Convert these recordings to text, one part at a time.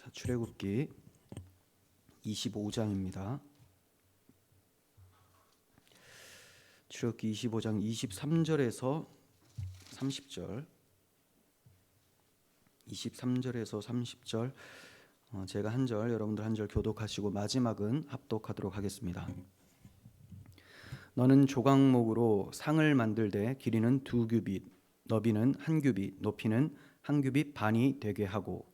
자, 출애굽기 25장입니다. 출애굽기 25장 23절에서 30절, 23절에서 30절 제가 한 절, 여러분들 한 절 교독하시고 마지막은 합독하도록 하겠습니다. 너는 조각목으로 상을 만들되 길이는 2규빗, 너비는 1규빗, 높이는 1규빗 반이 되게 하고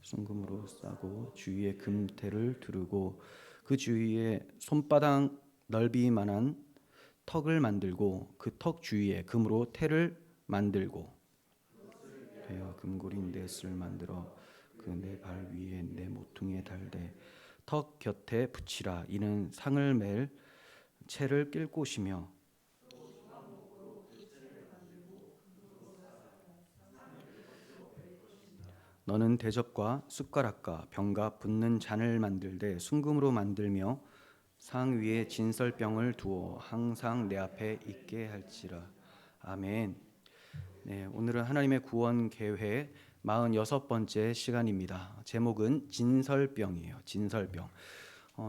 순금으로 싸고 주위에 금테를 두르고 그 주위에 손바닥 넓이만한 턱을 만들고 그 턱 주위에 금으로 테를 만들고 되어 금고린 넷을 만들어 그 내 발 위에 내 모퉁이에 달되 턱 곁에 붙이라. 이는 상을 맬 채를 낄 곳이며 너는 대접과 숟가락과 병과 붓는 잔을 만들되 순금으로 만들며 상 위에 진설병을 두어 항상 내 앞에 있게 할지라. 아멘. 네, 오늘은 하나님의 구원 계획 46번째 시간입니다. 제목은 진설병이에요. 진설병.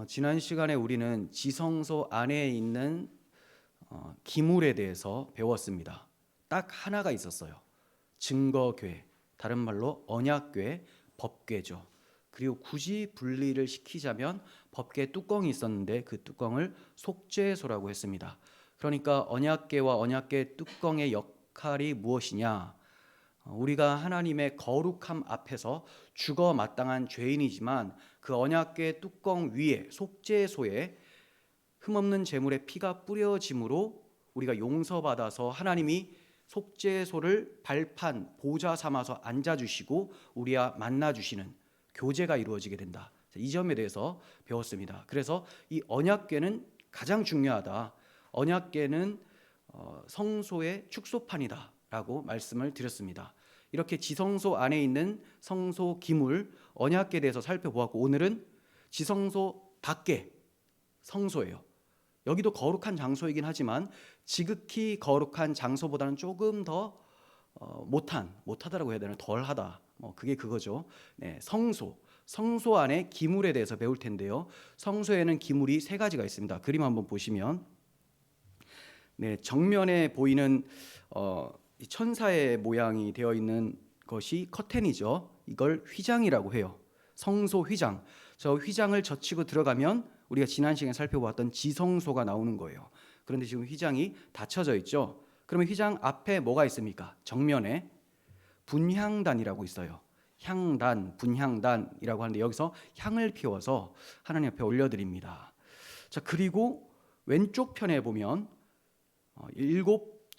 지난 시간에 우리는 지성소 안에 있는 기물에 대해서 배웠습니다. 딱 하나가 있었어요. 증거궤, 다른 말로 언약궤, 법궤죠. 그리고 굳이 분리를 시키자면 법궤 뚜껑이 있었는데 그 뚜껑을 속죄소라고 했습니다. 그러니까 언약궤와 언약궤 뚜껑의 역할이 무엇이냐? 우리가 하나님의 거룩함 앞에서 죽어 마땅한 죄인이지만 그 언약궤 뚜껑 위에 속죄소에 흠없는 제물의 피가 뿌려짐으로 우리가 용서받아서 하나님이 속죄소를 발판 보좌 삼아서 앉아주시고 우리와 만나주시는 교제가 이루어지게 된다. 이 점에 대해서 배웠습니다. 그래서 이 언약궤는 가장 중요하다. 언약궤는 성소의 축소판이다 라고 말씀을 드렸습니다. 이렇게 지성소 안에 있는 성소 기물 언약궤에 대해서 살펴보았고, 오늘은 지성소 밖에 성소예요. 여기도 거룩한 장소이긴 하지만 지극히 거룩한 장소보다는 조금 더 못하다라고 해야 되나, 덜하다, 그게 그거죠. 네, 성소 안에 기물에 대해서 배울 텐데요. 성소에는 기물이 3가지가 있습니다. 그림 한번 보시면, 네, 정면에 보이는 천사의 모양이 되어 있는 것이 커튼이죠. 이걸 휘장이라고 해요. 성소 휘장. 저 휘장을 젖히고 들어가면 우리가 지난 시간에 살펴보았던 지성소가 나오는 거예요. 그런데 지금 휘장이 닫혀져 있죠. 그러면 휘장 앞에 뭐가 있습니까? 정면에 분향단이라고 있어요. 향단, 분향단이라고 하는데 여기서 향을 피워서 하나님 앞에 올려드립니다. 자, 그리고 왼쪽 편에 보면 7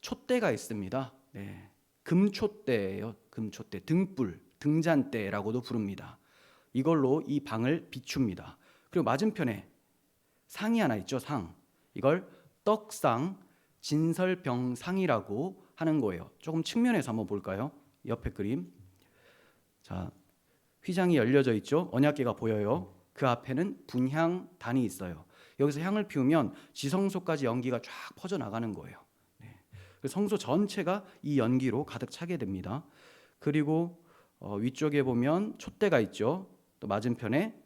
촛대가 있습니다. 네, 금촛대예요. 금촛대, 등불, 등잔대라고도 부릅니다. 이걸로 이 방을 비춥니다. 그리고 맞은편에 상이 하나 있죠. 상. 이걸 떡상, 진설병상이라고 하는 거예요. 조금 측면에서 한번 볼까요? 옆에 그림. 자, 휘장이 열려져 있죠. 언약궤가 보여요. 그 앞에는 분향단이 있어요. 여기서 향을 피우면 지성소까지 연기가 쫙 퍼져나가는 거예요. 네. 성소 전체가 이 연기로 가득 차게 됩니다. 그리고 위쪽에 보면 촛대가 있죠. 또 맞은편에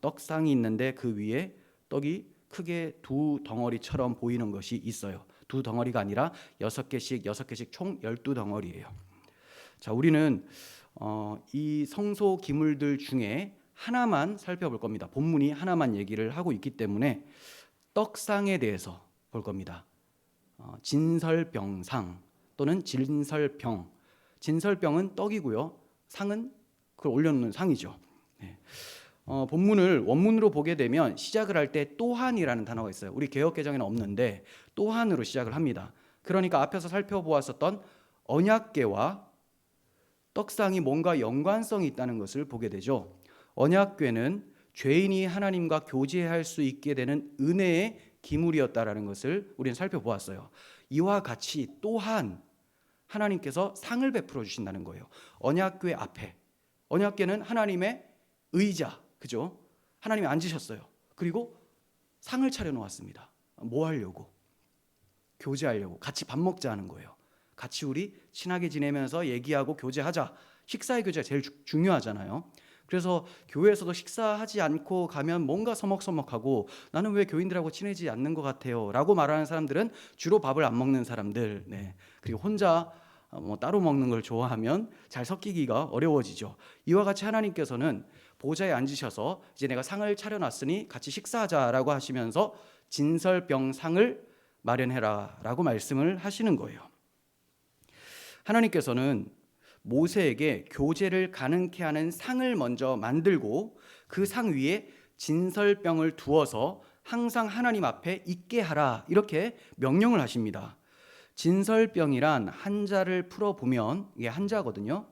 떡상이 있는데 그 위에 떡이 크게 2 덩어리처럼 보이는 것이 있어요. 2 덩어리가 아니라 6개씩 총 12덩어리예요. 자, 우리는 이 성소 기물들 중에 하나만 살펴볼 겁니다. 본문이 하나만 얘기를 하고 있기 때문에 떡상에 대해서 볼 겁니다. 진설병상 또는 진설병. 진설병은 떡이고요. 상은 그걸 올려놓는 상이죠. 네. 본문을 원문으로 보게 되면 시작을 할 때 또한이라는 단어가 있어요. 우리 개역개정에는 없는데 또한으로 시작을 합니다. 그러니까 앞에서 살펴보았었던 언약궤와 떡상이 뭔가 연관성이 있다는 것을 보게 되죠. 언약궤는 죄인이 하나님과 교제할 수 있게 되는 은혜의 기물이었다라는 것을 우리는 살펴보았어요. 이와 같이 또한 하나님께서 상을 베풀어 주신다는 거예요. 언약궤 앞에, 언약궤는 하나님의 의자, 그죠? 하나님이 앉으셨어요. 그리고 상을 차려 놓았습니다. 뭐 하려고? 교제하려고. 같이 밥 먹자 하는 거예요. 같이 우리 친하게 지내면서 얘기하고 교제하자. 식사의 교제가 제일 중요하잖아요. 그래서 교회에서도 식사하지 않고 가면 뭔가 서먹서먹하고 나는 왜 교인들하고 친해지지 않는 것 같아요 라고 말하는 사람들은 주로 밥을 안 먹는 사람들, 그리고 혼자 따로 먹는 걸 좋아하면 잘 섞이기가 어려워지죠. 이와 같이 하나님께서는 보좌에 앉으셔서 이제 내가 상을 차려놨으니 같이 식사하자라고 하시면서 진설병상을 마련해라 라고 말씀을 하시는 거예요. 하나님께서는 모세에게 교제를 가능케 하는 상을 먼저 만들고 그 상 위에 진설병을 두어서 항상 하나님 앞에 있게 하라 이렇게 명령을 하십니다. 진설병이란 한자를 풀어보면 이게 한자거든요.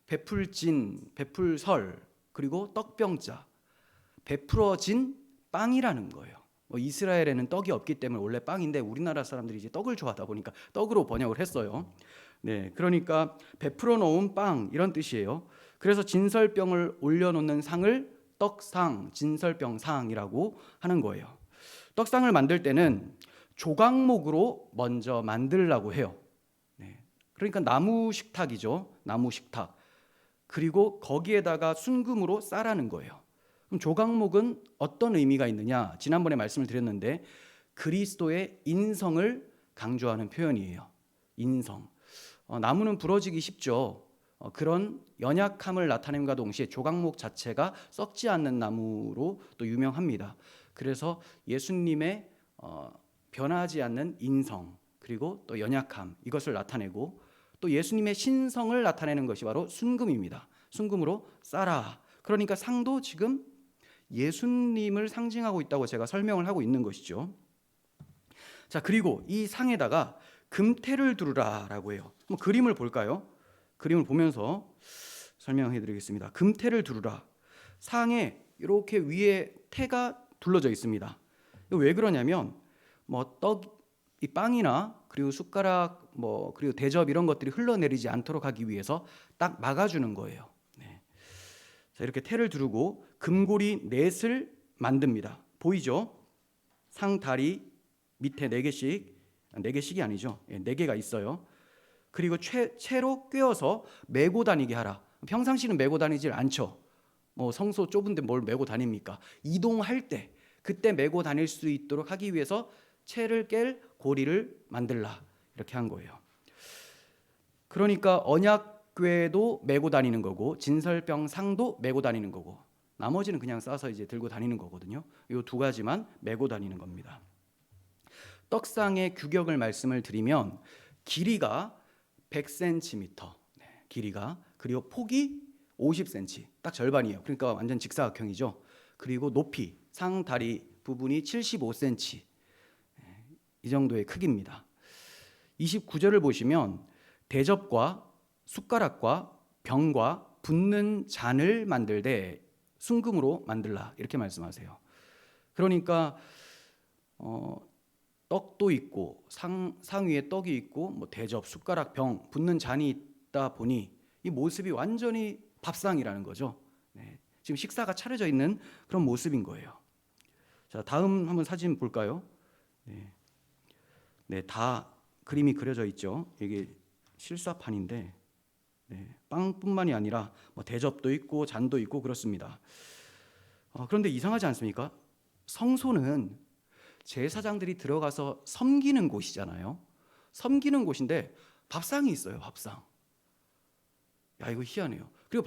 베풀진, 베풀설, 그리고 떡병자, 베풀어진 빵이라는 거예요. 이스라엘에는 떡이 없기 때문에 원래 빵인데 우리나라 사람들이 이제 떡을 좋아하다 보니까 떡으로 번역을 했어요. 그러니까 베풀어 놓은 빵 이런 뜻이에요. 그래서 진설병을 올려놓는 상을 떡상, 진설병상이라고 하는 거예요. 떡상을 만들 때는 조각목으로 먼저 만들려고 해요. 그러니까 나무 식탁이죠. 나무 식탁. 그리고 거기에다가 순금으로 싸라는 거예요. 그럼 조각목은 어떤 의미가 있느냐? 지난번에 말씀을 드렸는데 그리스도의 인성을 강조하는 표현이에요. 인성. 나무는 부러지기 쉽죠. 그런 연약함을 나타냄과 동시에 조각목 자체가 썩지 않는 나무로 또 유명합니다. 그래서 예수님의 변하지 않는 인성 그리고 또 연약함 이것을 나타내고 또 예수님의 신성을 나타내는 것이 바로 순금입니다. 순금으로 싸라. 그러니까 상도 지금 예수님을 상징하고 있다고 제가 설명을 하고 있는 것이죠. 자, 그리고 이 상에다가 금태를 두르라라고 해요. 한번 그림을 볼까요? 그림을 보면서 설명해 드리겠습니다. 금태를 두르라. 상에 이렇게 위에 태가 둘러져 있습니다. 왜 그러냐면 이 빵이나 그리고 숟가락 그리고 대접 이런 것들이 흘러내리지 않도록 하기 위해서 딱 막아주는 거예요. 자, 이렇게 태를 두르고 금고리 넷을 만듭니다. 보이죠? 상 다리 밑에 4개씩, 4개씩이 아니죠. 4개가 있어요. 그리고 채로 꿰어서 메고 다니게 하라. 평상시는 메고 다니질 않죠. 성소 좁은데 뭘 메고 다닙니까? 이동할 때 그때 메고 다닐 수 있도록 하기 위해서 채를 깰 고리를 만들라 이렇게 한 거예요. 그러니까 언약궤도 메고 다니는 거고 진설병 상도 메고 다니는 거고 나머지는 그냥 싸서 이제 들고 다니는 거거든요. 이 2가지만 메고 다니는 겁니다. 떡상의 규격을 말씀을 드리면 길이가 100cm, 길이가 그리고 폭이 50cm, 딱 절반이에요. 그러니까 완전 직사각형이죠. 그리고 높이 상 다리 부분이 75cm, 이 정도의 크기입니다. 29절을 보시면 대접과 숟가락과 병과 붓는 잔을 만들되 순금으로 만들라 이렇게 말씀하세요. 그러니까 떡도 있고 상 위에 떡이 있고 대접, 숟가락, 병, 붓는 잔이 있다 보니 이 모습이 완전히 밥상이라는 거죠. 지금 식사가 차려져 있는 그런 모습인 거예요. 자, 다음 한번 사진 볼까요? 다 그림이 그려져 있죠. 이게 실사판인데 빵뿐만이 아니라 대접도 있고 잔도 있고 그렇습니다. 그런데 이상하지 않습니까? 성소는 제사장들이 들어가서 섬기는 곳이잖아요. 섬기는 곳인데 밥상이 있어요. 밥상. 야, 이거 희한해요. 그리고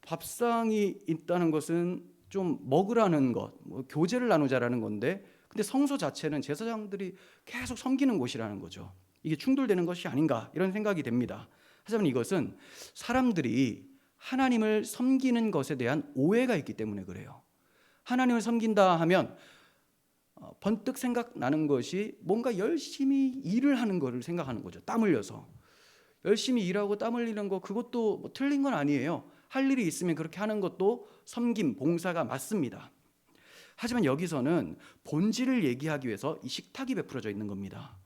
밥상이 있다는 것은 좀 먹으라는 것, 교제를 나누자라는 건데, 근데 성소 자체는 제사장들이 계속 섬기는 곳이라는 거죠. 이게 충돌되는 것이 아닌가 이런 생각이 됩니다. 하지만 이것은 사람들이 하나님을 섬기는 것에 대한 오해가 있기 때문에 그래요. 하나님을 섬긴다 하면 번뜩 생각나는 것이 뭔가 열심히 일을 하는 것을 생각하는 거죠. 땀 흘려서 열심히 일하고 땀 흘리는 거 그것도 틀린 건 아니에요. 할 일이 있으면 그렇게 하는 것도 섬김, 봉사가 맞습니다. 하지만 여기서는 본질을 얘기하기 위해서 이 식탁이 베풀어져 있는 겁니다.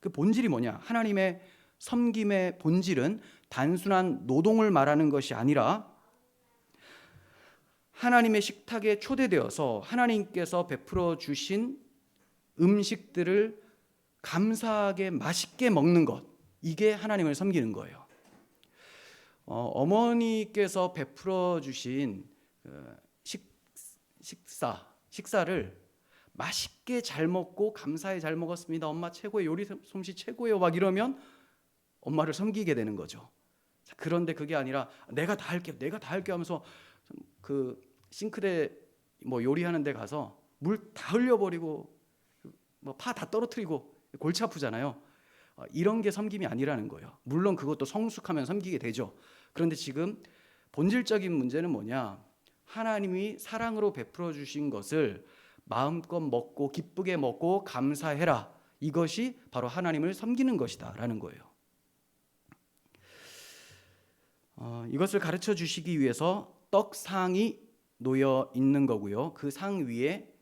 그 본질이 뭐냐? 하나님의 섬김의 본질은 단순한 노동을 말하는 것이 아니라 하나님의 식탁에 초대되어서 하나님께서 베풀어 주신 음식들을 감사하게 맛있게 먹는 것, 이게 하나님을 섬기는 거예요. 어머니께서 베풀어 주신 식사를 맛있게 잘 먹고 감사히 잘 먹었습니다. 엄마 최고예요. 요리 솜씨 최고예요. 막 이러면 엄마를 섬기게 되는 거죠. 그런데 그게 아니라 내가 다 할게요. 내가 다 할게요 하면서 그 싱크대 뭐 요리하는 데 가서 물 다 흘려버리고 뭐 파 다 떨어뜨리고 골치 아프잖아요. 이런 게 섬김이 아니라는 거예요. 물론 그것도 성숙하면 섬기게 되죠. 그런데 지금 본질적인 문제는 뭐냐? 하나님이 사랑으로 베풀어 주신 것을 마음껏 먹고 기쁘게 먹고 감사해라. 이것이 바로 하나님을 섬기는 것이다 라는 거예요. 이것을 가르쳐 주시기 위해서 떡상이 놓여 있는 거고요. 그 상 위에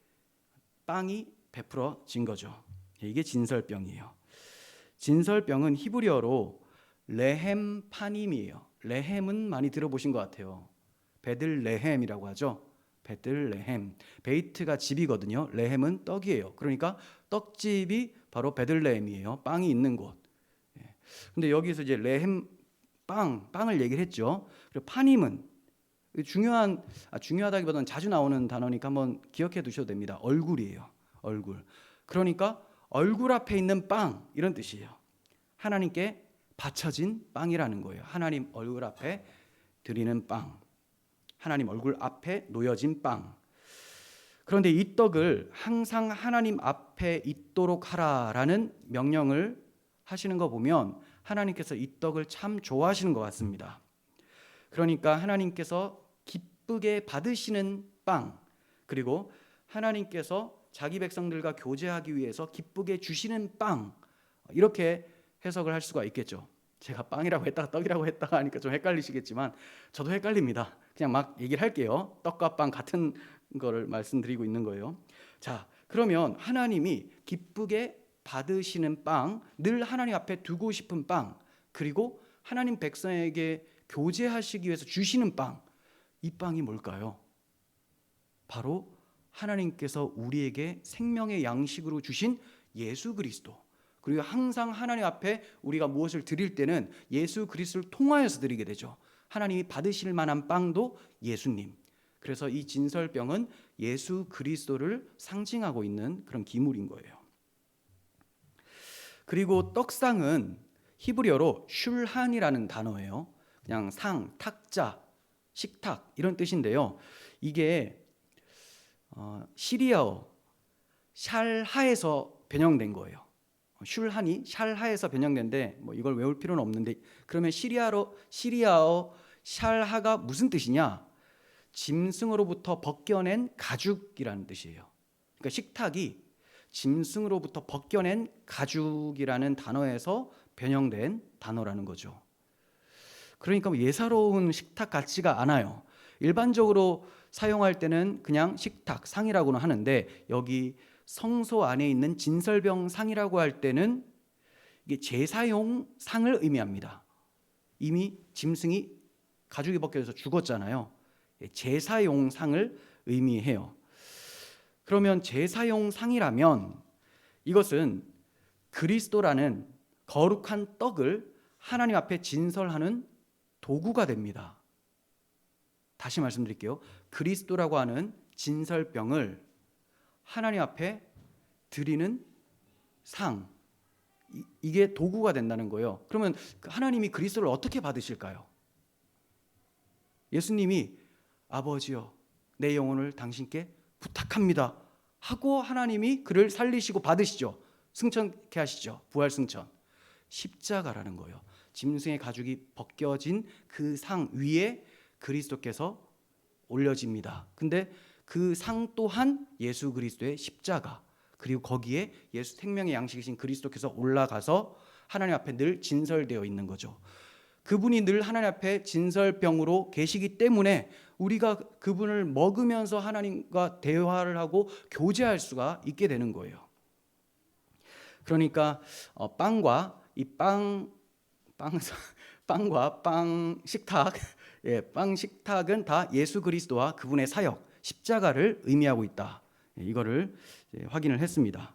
빵이 베풀어진 거죠. 이게 진설병이에요. 진설병은 히브리어로 레헴 파님이에요. 레헴은 많이 들어보신 것 같아요. 베들레헴이라고 하죠. 베들레헴. 베이트가 집이거든요. 레헴은 떡이에요. 그러니까 떡집이 바로 베들레헴이에요. 빵이 있는 곳. 근데 여기서 이제 레헴 빵을 얘기를 했죠. 그리고 파님은 중요하다기보다는 자주 나오는 단어니까 한번 기억해 두셔도 됩니다. 얼굴이에요. 얼굴. 그러니까 얼굴 앞에 있는 빵 이런 뜻이에요. 하나님께 바쳐진 빵이라는 거예요. 하나님 얼굴 앞에 드리는 빵. 하나님 얼굴 앞에 놓여진 빵. 그런데 이 떡을 항상 하나님 앞에 있도록 하라라는 명령을 하시는 거 보면 하나님께서 이 떡을 참 좋아하시는 것 같습니다. 그러니까 하나님께서 기쁘게 받으시는 빵, 그리고 하나님께서 자기 백성들과 교제하기 위해서 기쁘게 주시는 빵, 이렇게 해석을 할 수가 있겠죠. 제가 빵이라고 했다가 떡이라고 했다가 하니까 좀 헷갈리시겠지만 저도 헷갈립니다. 그냥 막 얘기를 할게요. 떡과 빵 같은 거를 말씀드리고 있는 거예요. 자, 그러면 하나님이 기쁘게 받으시는 빵, 늘 하나님 앞에 두고 싶은 빵, 그리고 하나님 백성에게 교제하시기 위해서 주시는 빵, 이 빵이 뭘까요? 바로 하나님께서 우리에게 생명의 양식으로 주신 예수 그리스도. 그리고 항상 하나님 앞에 우리가 무엇을 드릴 때는 예수 그리스도를 통하여서 드리게 되죠. 하나님이 받으실 만한 빵도 예수님. 그래서 이 진설병은 예수 그리스도를 상징하고 있는 그런 기물인 거예요. 그리고 떡상은 히브리어로 슐한이라는 단어예요. 그냥 상, 탁자, 식탁 이런 뜻인데요. 이게 시리아어 샬하에서 변형된 거예요. 슐한이 샬하에서 변형된데 뭐 이걸 외울 필요는 없는데, 그러면 시리아어 샬하가 무슨 뜻이냐? 짐승으로부터 벗겨낸 가죽이라는 뜻이에요. 그러니까 식탁이 짐승으로부터 벗겨낸 가죽이라는 단어에서 변형된 단어라는 거죠. 그러니까 예사로운 식탁 같지가 않아요. 일반적으로 사용할 때는 그냥 식탁, 상이라고는 하는데 여기 성소 안에 있는 진설병 상이라고 할 때는 이게 제사용 상을 의미합니다. 이미 짐승이 가죽이 벗겨져서 죽었잖아요. 제사용 상을 의미해요. 그러면 제사용 상이라면 이것은 그리스도라는 거룩한 떡을 하나님 앞에 진설하는 도구가 됩니다. 다시 말씀드릴게요. 그리스도라고 하는 진설병을 하나님 앞에 드리는 상, 이게 도구가 된다는 거예요. 그러면 하나님이 그리스도를 어떻게 받으실까요? 예수님이 아버지여 내 영혼을 당신께 부탁합니다 하고 하나님이 그를 살리시고 받으시죠. 승천케 하시죠. 부활 승천. 십자가라는 거예요. 짐승의 가죽이 벗겨진 그 상 위에 그리스도께서 올려집니다. 근데 그 상 또한 예수 그리스도의 십자가, 그리고 거기에 예수 생명의 양식이신 그리스도께서 올라가서 하나님 앞에 늘 진설되어 있는 거죠. 그분이 늘 하나님 앞에 진설병으로 계시기 때문에 우리가 그분을 먹으면서 하나님과 대화를 하고 교제할 수가 있게 되는 거예요. 그러니까 빵과 빵 식탁, 빵 식탁은 다 예수 그리스도와 그분의 사역, 십자가를 의미하고 있다. 이거를 확인을 했습니다.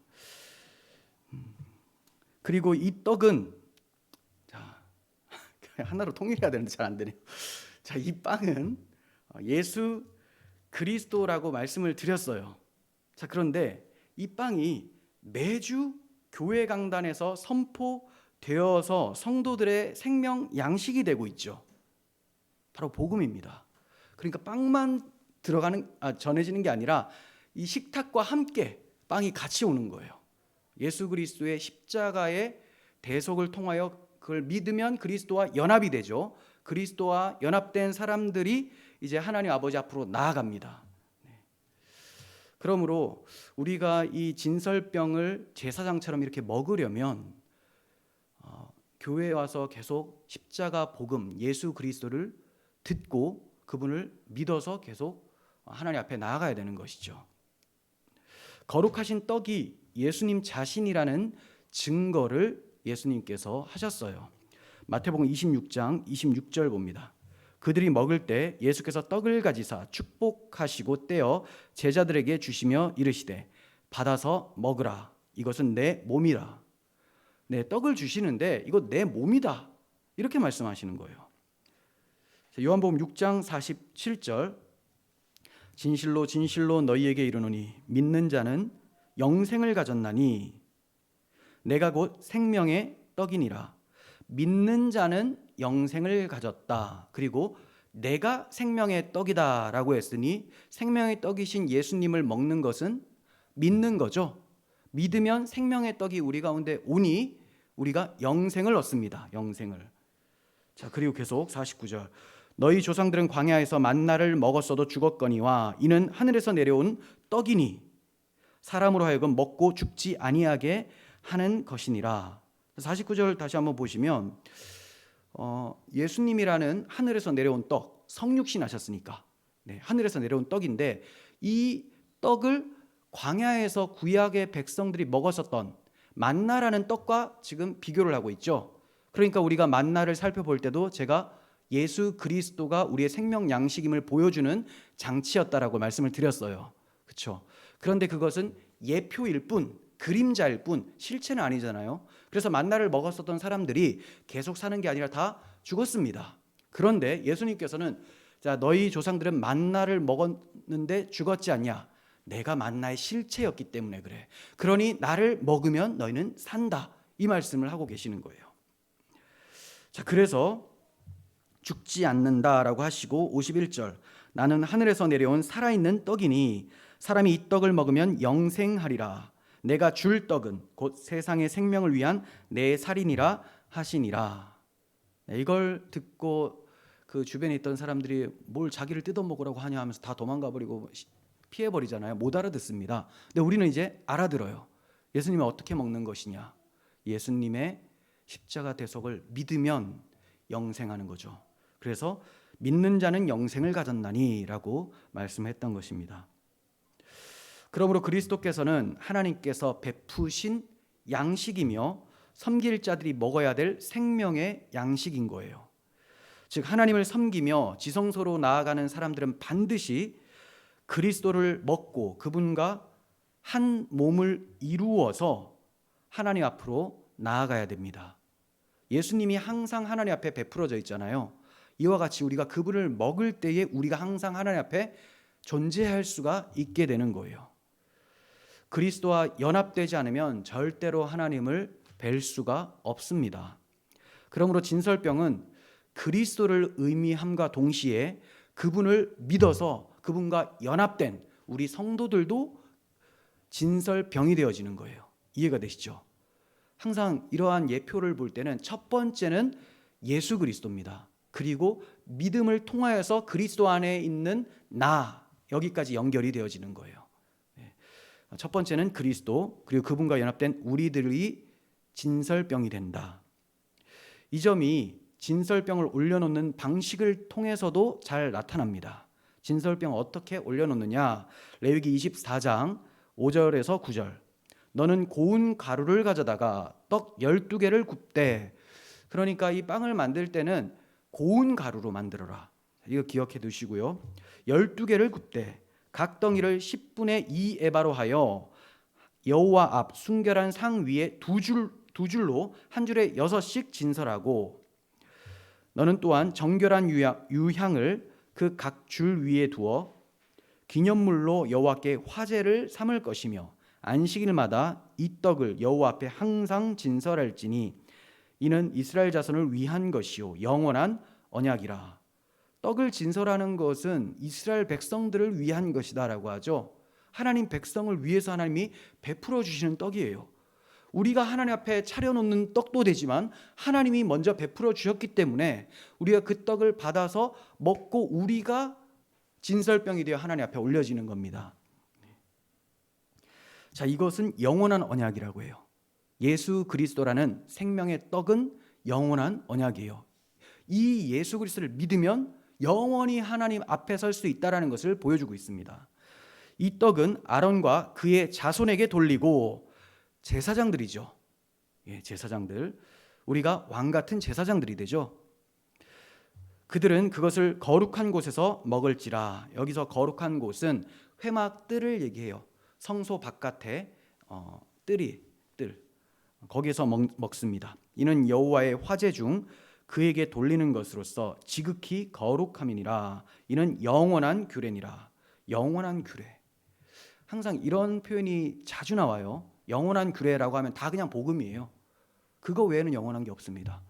그리고 이 떡은 하나로 통일해야 되는데 잘 안 되네요. 자, 이 빵은 예수 그리스도라고 말씀을 드렸어요. 자, 그런데 이 빵이 매주 교회 강단에서 선포되어서 성도들의 생명 양식이 되고 있죠. 바로 복음입니다. 그러니까 빵만 전해지는 게 아니라 이 식탁과 함께 빵이 같이 오는 거예요. 예수 그리스도의 십자가의 대속을 통하여 그걸 믿으면 그리스도와 연합이 되죠. 그리스도와 연합된 사람들이 이제 하나님 아버지 앞으로 나아갑니다. 그러므로 우리가 이 진설병을 제사장처럼 이렇게 먹으려면 교회에 와서 계속 십자가 복음 예수 그리스도를 듣고 그분을 믿어서 계속 하나님 앞에 나아가야 되는 것이죠. 거룩하신 떡이 예수님 자신이라는 증거를 예수님께서 하셨어요. 마태복음 26장 26절 봅니다. 그들이 먹을 때 예수께서 떡을 가지사 축복하시고 떼어 제자들에게 주시며 이르시되 받아서 먹으라. 이것은 내 몸이라. 네, 떡을 주시는데 이거 내 몸이다. 이렇게 말씀하시는 거예요. 요한복음 6장 47절 진실로 진실로 너희에게 이르노니 믿는 자는 영생을 가졌나니 내가 곧 생명의 떡이니라. 믿는 자는 영생을 가졌다. 그리고 내가 생명의 떡이다 라고 했으니 생명의 떡이신 예수님을 먹는 것은 믿는 거죠. 믿으면 생명의 떡이 우리 가운데 오니 우리가 영생을 얻습니다. 영생을. 자, 그리고 계속 49절 너희 조상들은 광야에서 만나를 먹었어도 죽었거니와 이는 하늘에서 내려온 떡이니 사람으로 하여금 먹고 죽지 아니하게 하는 것이니라. 49절 다시 한번 보시면 예수님이라는 하늘에서 내려온 떡, 성육신 하셨으니까 하늘에서 내려온 떡인데 이 떡을 광야에서 구약의 백성들이 먹었었던 만나라는 떡과 지금 비교를 하고 있죠. 그러니까 우리가 만나를 살펴볼 때도 제가 예수 그리스도가 우리의 생명 양식임을 보여주는 장치였다라고 말씀을 드렸어요. 그렇죠? 그런데 그것은 예표일 뿐, 그림자일 뿐 실체는 아니잖아요. 그래서 만나를 먹었었던 사람들이 계속 사는 게 아니라 다 죽었습니다. 그런데 예수님께서는 자, 너희 조상들은 만나를 먹었는데 죽었지 않냐? 내가 만나의 실체였기 때문에 그래. 그러니 나를 먹으면 너희는 산다. 이 말씀을 하고 계시는 거예요. 자, 그래서 죽지 않는다라고 하시고 51절 나는 하늘에서 내려온 살아있는 떡이니 사람이 이 떡을 먹으면 영생하리라. 내가 줄 떡은 곧 세상의 생명을 위한 내 살이니라 하시니라. 이걸 듣고 그 주변에 있던 사람들이 뭘 자기를 뜯어먹으라고 하냐 하면서 다 도망가 버리고 피해버리잖아요. 못 알아듣습니다. 근데 우리는 이제 알아들어요. 예수님이 어떻게 먹는 것이냐. 예수님의 십자가 대속을 믿으면 영생하는 거죠. 그래서 믿는 자는 영생을 가졌나니 라고 말씀했던 것입니다. 그러므로 그리스도께서는 하나님께서 베푸신 양식이며 섬길 자들이 먹어야 될 생명의 양식인 거예요. 즉 하나님을 섬기며 지성소로 나아가는 사람들은 반드시 그리스도를 먹고 그분과 한 몸을 이루어서 하나님 앞으로 나아가야 됩니다. 예수님이 항상 하나님 앞에 베풀어져 있잖아요. 이와 같이 우리가 그분을 먹을 때에 우리가 항상 하나님 앞에 존재할 수가 있게 되는 거예요. 그리스도와 연합되지 않으면 절대로 하나님을 뵐 수가 없습니다. 그러므로 진설병은 그리스도를 의미함과 동시에 그분을 믿어서 그분과 연합된 우리 성도들도 진설병이 되어지는 거예요. 이해가 되시죠? 항상 이러한 예표를 볼 때는 첫 번째는 예수 그리스도입니다. 그리고 믿음을 통하여서 그리스도 안에 있는 나 여기까지 연결이 되어지는 거예요. 첫 번째는 그리스도 그리고 그분과 연합된 우리들이 진설병이 된다. 이 점이 진설병을 올려놓는 방식을 통해서도 잘 나타납니다. 진설병 어떻게 올려놓느냐? 레위기 24장 5절에서 9절 너는 고운 가루를 가져다가 떡 12개를 굽되 그러니까 이 빵을 만들 때는 고운 가루로 만들어라. 이거 기억해 두시고요. 12개를 굽되 각 덩이를 10분의 2 에바로 하여 여호와 앞 순결한 상 위에 두 줄로 한 줄에 6씩 진설하고 너는 또한 정결한 유향을 그 각 줄 위에 두어 기념물로 여호와께 화제를 삼을 것이며 안식일마다 이 떡을 여호와 앞에 항상 진설할지니 이는 이스라엘 자손을 위한 것이요 영원한 언약이라. 떡을 진설하는 것은 이스라엘 백성들을 위한 것이다라고 하죠. 하나님 백성을 위해서 하나님이 베풀어 주시는 떡이에요. 우리가 하나님 앞에 차려놓는 떡도 되지만 하나님이 먼저 베풀어 주셨기 때문에 우리가 그 떡을 받아서 먹고 우리가 진설병이 되어 하나님 앞에 올려지는 겁니다. 자, 이것은 영원한 언약이라고 해요. 예수 그리스도라는 생명의 떡은 영원한 언약이에요. 이 예수 그리스도를 믿으면 영원히 하나님 앞에 설 수 있다는 것을 보여주고 있습니다. 이 떡은 아론과 그의 자손에게 돌리고 제사장들이죠. 제사장들. 우리가 왕 같은 제사장들이 되죠. 그들은 그것을 거룩한 곳에서 먹을지라. 여기서 거룩한 곳은 회막 뜰을 얘기해요. 성소 바깥에 뜰 거기에서 먹습니다. 이는 여호와의 화제 중 그에게 돌리는 것으로서 지극히 거룩함이니라. 이는 영원한 규례니라. 영원한 규례. 항상 이런 표현이 자주 나와요. 영원한 규례라고 하면 다 그냥 복음이에요. 그거 외에는 영원한 게 없습니다.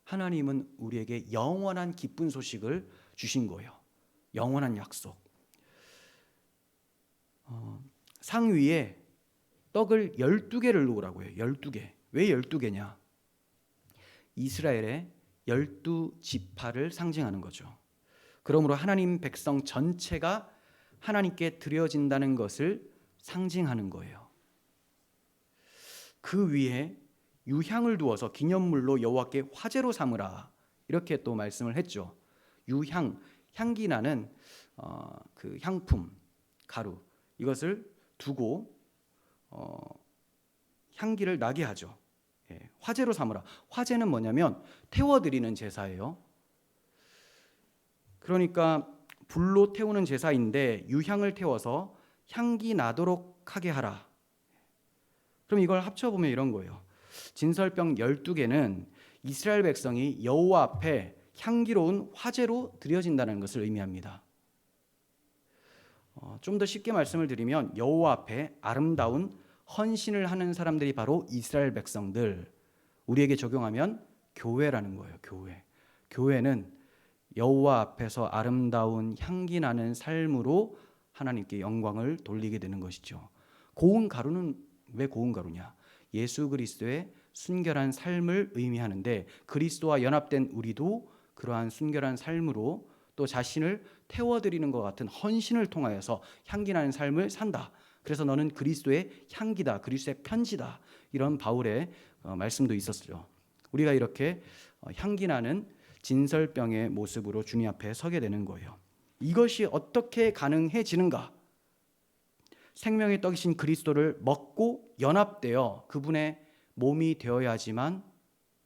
하나님은 우리에게 영원한 기쁜 소식을 주신 거예요. 영원한 약속. 상 위에 떡을 12개를 놓으라고 해요. 12개. 왜 12개냐? 이스라엘의 12지파를 상징하는 거죠. 그러므로 하나님 백성 전체가 하나님께 드려진다는 것을 상징하는 거예요. 그 위에 유향을 두어서 기념물로 여호와께 화제로 삼으라. 이렇게 또 말씀을 했죠. 유향, 향기 나는 그 향품, 가루, 이것을 두고 향기를 나게 하죠. 화제로 삼으라. 화제는 뭐냐면 태워드리는 제사예요. 그러니까 불로 태우는 제사인데 유향을 태워서 향기 나도록 하게 하라. 그럼 이걸 합쳐보면 이런 거예요. 진설병 12개는 이스라엘 백성이 여호와 앞에 향기로운 화제로 드려진다는 것을 의미합니다. 좀 더 쉽게 말씀을 드리면 여호와 앞에 아름다운 헌신을 하는 사람들이 바로 이스라엘 백성들, 우리에게 적용하면 교회라는 거예요. 교회는 여호와 앞에서 아름다운 향기 나는 삶으로 하나님께 영광을 돌리게 되는 것이죠. 고운 가루는 왜 고운 가루냐? 예수 그리스도의 순결한 삶을 의미하는데 그리스도와 연합된 우리도 그러한 순결한 삶으로 또 자신을 태워드리는 것 같은 헌신을 통하여서 향기 나는 삶을 산다. 그래서 너는 그리스도의 향기다, 그리스도의 편지다. 이런 바울의 말씀도 있었죠. 우리가 이렇게 향기 나는 진설병의 모습으로 주님 앞에 서게 되는 거예요. 이것이 어떻게 가능해지는가? 생명의 떡이신 그리스도를 먹고 연합되어 그분의 몸이 되어야지만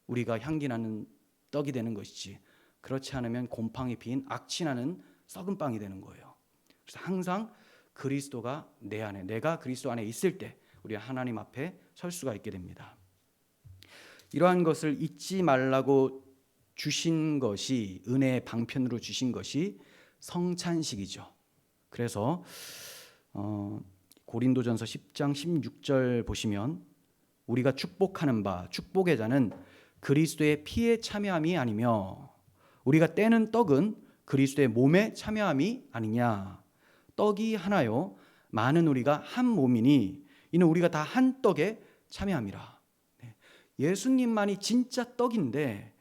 우리가 향기 나는 떡이 되는 것이지, 그렇지 않으면 곰팡이 핀 악취 나는 썩은 빵이 되는 거예요. 그래서 항상 그리스도가 내 안에, 내가 그리스도 안에 있을 때 우리가 하나님 앞에 설 수가 있게 됩니다. 이러한 것을 잊지 말라고 주신 것이, 은혜의 방편으로 주신 것이 성찬식이죠. 그래서 고린도전서 10장 16절 보시면 우리가 축복하는 바, 축복의 자는 그리스도의 피에 참여함이 아니며 우리가 떼는 떡은 그리스도의 몸에 참여함이 아니냐. 떡이 하나요 많은 우리가 한 몸이니 이는 우리가 다 한 떡에 참여함이라. 예수님만이 진짜 떡인데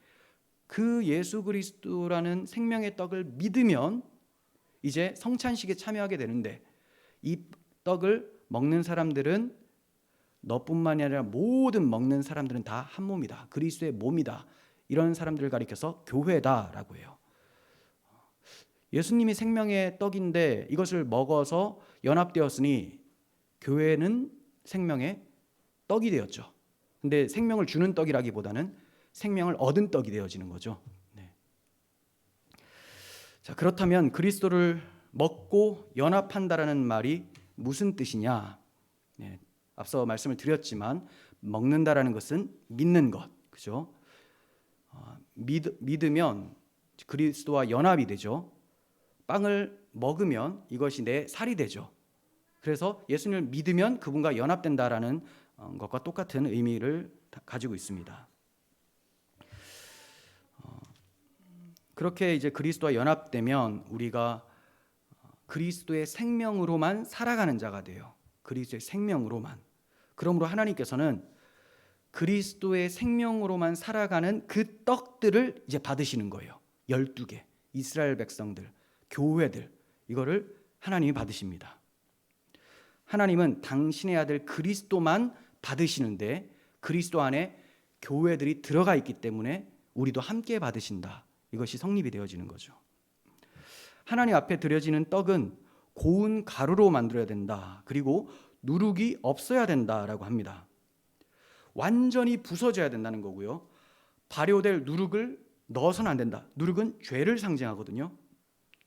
그 예수 그리스도라는 생명의 떡을 믿으면 이제 성찬식에 참여하게 되는데, 이 떡을 먹는 사람들은 너뿐만이 아니라 모든 먹는 사람들은 다 한 몸이다, 그리스도의 몸이다, 이런 사람들을 가리켜서 교회다라고 해요. 예수님이 생명의 떡인데 이것을 먹어서 연합되었으니 교회는 생명의 떡이 되었죠. 근데 생명을 주는 떡이라기보다는 생명을 얻은 떡이 되어지는 거죠. 자, 그렇다면 그리스도를 먹고 연합한다라는 말이 무슨 뜻이냐? 앞서 말씀을 드렸지만 먹는다라는 것은 믿는 것, 그죠? 믿으면 그리스도와 연합이 되죠. 빵을 먹으면 이것이 내 살이 되죠. 그래서 예수님을 믿으면 그분과 연합된다라는 것과 똑같은 의미를 가지고 있습니다. 그렇게 이제 그리스도와 연합되면 우리가 그리스도의 생명으로만 살아가는 자가 돼요. 그리스도의 생명으로만. 그러므로 하나님께서는 그리스도의 생명으로만 살아가는 그 떡들을 이제 받으시는 거예요. 12개 이스라엘 백성들, 교회들, 이거를 하나님이 받으십니다. 하나님은 당신의 아들 그리스도만 받으시는데 그리스도 안에 교회들이 들어가 있기 때문에 우리도 함께 받으신다. 이것이 성립이 되어지는 거죠. 하나님 앞에 드려지는 떡은 고운 가루로 만들어야 된다. 그리고 누룩이 없어야 된다라고 합니다. 완전히 부서져야 된다는 거고요. 발효될 누룩을 넣어서는 안 된다. 누룩은 죄를 상징하거든요.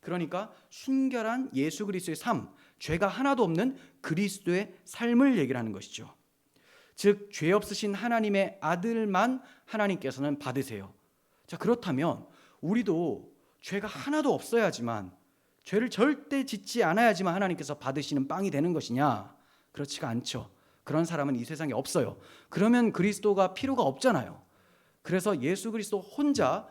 그러니까 순결한 예수 그리스도의 삶, 죄가 하나도 없는 그리스도의 삶을 얘기를 하는 것이죠. 즉 죄 없으신 하나님의 아들만 하나님께서는 받으세요. 자, 그렇다면 우리도 죄가 하나도 없어야지만, 죄를 절대 짓지 않아야지만 하나님께서 받으시는 빵이 되는 것이냐? 그렇지가 않죠. 그런 사람은 이 세상에 없어요. 그러면 그리스도가 필요가 없잖아요. 그래서 예수 그리스도 혼자